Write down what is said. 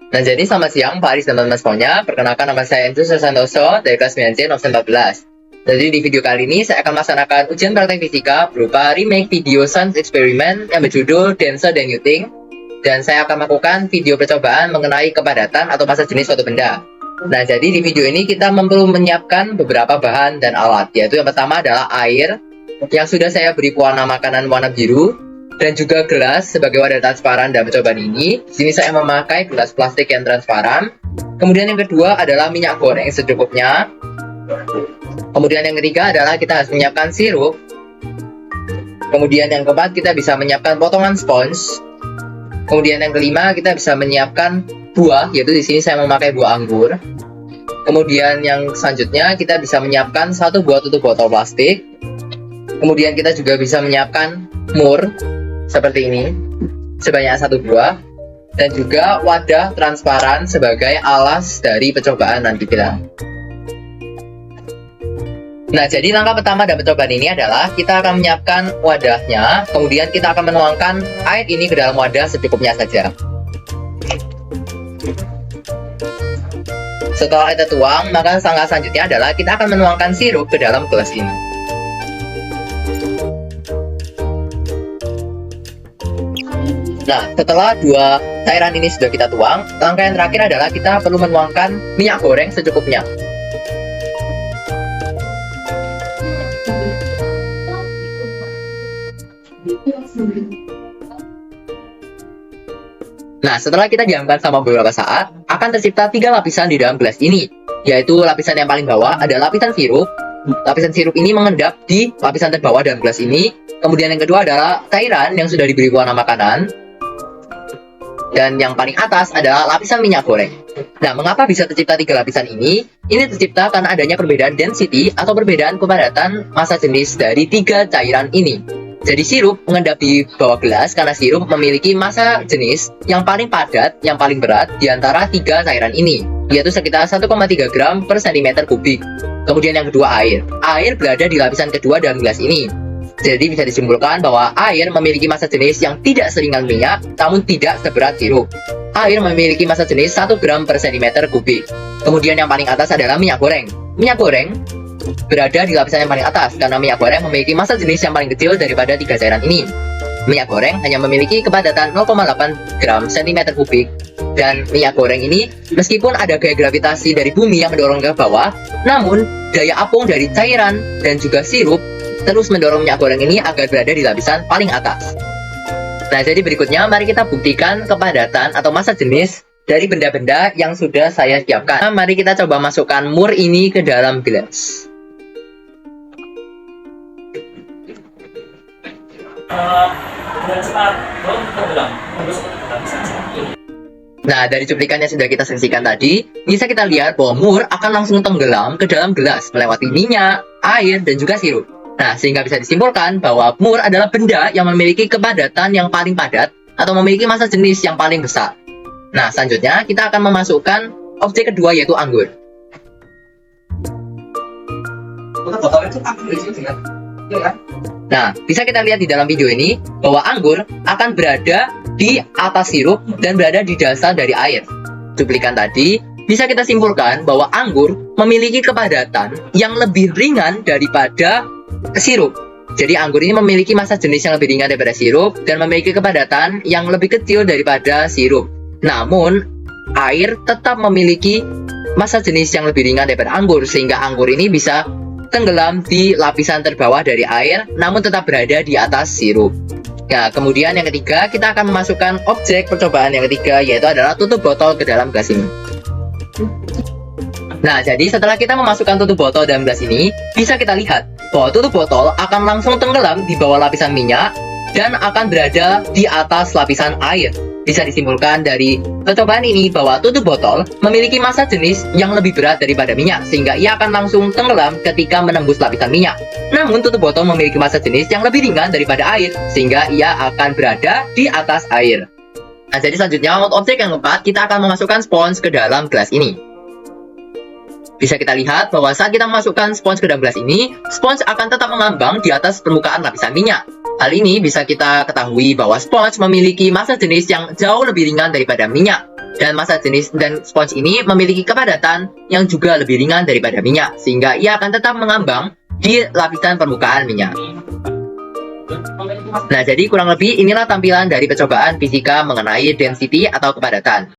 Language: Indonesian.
Nah, jadi selamat siang Pak Aris dan teman-teman semuanya. Perkenalkan, nama saya Enzo Santoso dari kelas 9C 14. Jadi di video kali ini saya akan melaksanakan ujian praktek fisika berupa remake video science experiment yang berjudul Denser Than You Think. Dan saya akan melakukan video percobaan mengenai kepadatan atau massa jenis suatu benda. Nah, jadi di video ini kita perlu menyiapkan beberapa bahan dan alat, yaitu yang pertama adalah air yang sudah saya beri pewarna makanan warna biru, dan juga gelas sebagai wadah transparan dalam percobaan ini. Di sini saya memakai gelas plastik yang transparan. Kemudian yang kedua adalah minyak goreng secukupnya. Kemudian yang ketiga adalah kita harus menyiapkan sirup. Kemudian yang keempat kita bisa menyiapkan potongan spons. Kemudian yang kelima kita bisa menyiapkan buah, yaitu di sini saya memakai buah anggur. Kemudian yang selanjutnya kita bisa menyiapkan satu buah tutup botol plastik. Kemudian kita juga bisa menyiapkan mur seperti ini sebanyak satu buah, dan juga wadah transparan sebagai alas dari percobaan nanti kita. Nah, jadi langkah pertama dalam percobaan ini adalah kita akan menyiapkan wadahnya, kemudian kita akan menuangkan air ini ke dalam wadah secukupnya saja. Setelah air tertuang, maka langkah selanjutnya adalah kita akan menuangkan sirup ke dalam gelas ini. Nah, setelah dua cairan ini sudah kita tuang, langkah yang terakhir adalah kita perlu menuangkan minyak goreng secukupnya. Nah, setelah kita diamkan selama beberapa saat, akan tercipta 3 lapisan di dalam gelas ini, yaitu lapisan yang paling bawah adalah lapisan sirup. Lapisan sirup ini mengendap di lapisan terbawah dalam gelas ini. Kemudian yang kedua adalah cairan yang sudah diberi warna makanan. Dan yang paling atas adalah lapisan minyak goreng. Nah, mengapa bisa tercipta 3 lapisan ini? Ini tercipta karena adanya perbedaan density atau perbedaan kepadatan massa jenis dari 3 cairan ini. Jadi sirup mengendap di bawah gelas karena sirup memiliki massa jenis yang paling padat, yang paling berat di antara 3 cairan ini, yaitu sekitar 1,3 gram per cm kubik. Kemudian yang kedua air. Air berada di lapisan kedua dalam gelas ini. Jadi bisa disimpulkan bahwa air memiliki massa jenis yang tidak seringan minyak, namun tidak seberat sirup. Air memiliki massa jenis 1 gram per cm kubik. Kemudian yang paling atas adalah minyak goreng. Minyak goreng berada di lapisan yang paling atas, karena minyak goreng memiliki massa jenis yang paling kecil daripada 3 cairan ini. Minyak goreng hanya memiliki kepadatan 0,8 gram cm kubik. Dan minyak goreng ini, meskipun ada gaya gravitasi dari bumi yang mendorong ke bawah, namun daya apung dari cairan dan juga sirup terus mendorong minyak goreng ini agar berada di lapisan paling atas. Nah, jadi berikutnya mari kita buktikan kepadatan atau massa jenis dari benda-benda yang sudah saya siapkan. Nah, mari kita coba masukkan mur ini ke dalam gelas. Nah, dari cuplikan yang sudah kita saksikan tadi, bisa kita lihat bahwa mur akan langsung tenggelam ke dalam gelas melewati minyak, air, dan juga sirup. Nah, sehingga bisa disimpulkan bahwa mur adalah benda yang memiliki kepadatan yang paling padat atau memiliki massa jenis yang paling besar. Nah, selanjutnya kita akan memasukkan objek kedua, yaitu anggur. Nah, bisa kita lihat di dalam video ini bahwa anggur akan berada di atas sirup dan berada di dasar dari air. Cuplikan tadi bisa kita simpulkan bahwa anggur memiliki kepadatan yang lebih ringan daripada sirup. Jadi anggur ini memiliki massa jenis yang lebih ringan daripada sirup dan memiliki kepadatan yang lebih kecil daripada sirup. Namun, air tetap memiliki massa jenis yang lebih ringan daripada anggur, sehingga anggur ini bisa tenggelam di lapisan terbawah dari air, namun tetap berada di atas sirup. Nah, kemudian yang ketiga, kita akan memasukkan objek percobaan yang ketiga, yaitu adalah tutup botol ke dalam gelas ini. Nah, jadi setelah kita memasukkan tutup botol dalam gelas ini, bisa kita lihat bahwa tutup botol akan langsung tenggelam di bawah lapisan minyak dan akan berada di atas lapisan air. Bisa disimpulkan dari percobaan ini bahwa tutup botol memiliki massa jenis yang lebih berat daripada minyak, sehingga ia akan langsung tenggelam ketika menembus lapisan minyak. Namun tutup botol memiliki massa jenis yang lebih ringan daripada air, sehingga ia akan berada di atas air. Nah, jadi selanjutnya untuk objek yang keempat, kita akan memasukkan spons ke dalam gelas ini. Bisa kita lihat bahwa saat kita memasukkan spons ke dalam gelas ini, spons akan tetap mengambang di atas permukaan lapisan minyak. Hal ini bisa kita ketahui bahwa spons memiliki massa jenis yang jauh lebih ringan daripada minyak. Dan massa jenis dan spons ini memiliki kepadatan yang juga lebih ringan daripada minyak, sehingga ia akan tetap mengambang di lapisan permukaan minyak. Nah, jadi kurang lebih inilah tampilan dari percobaan fisika mengenai density atau kepadatan.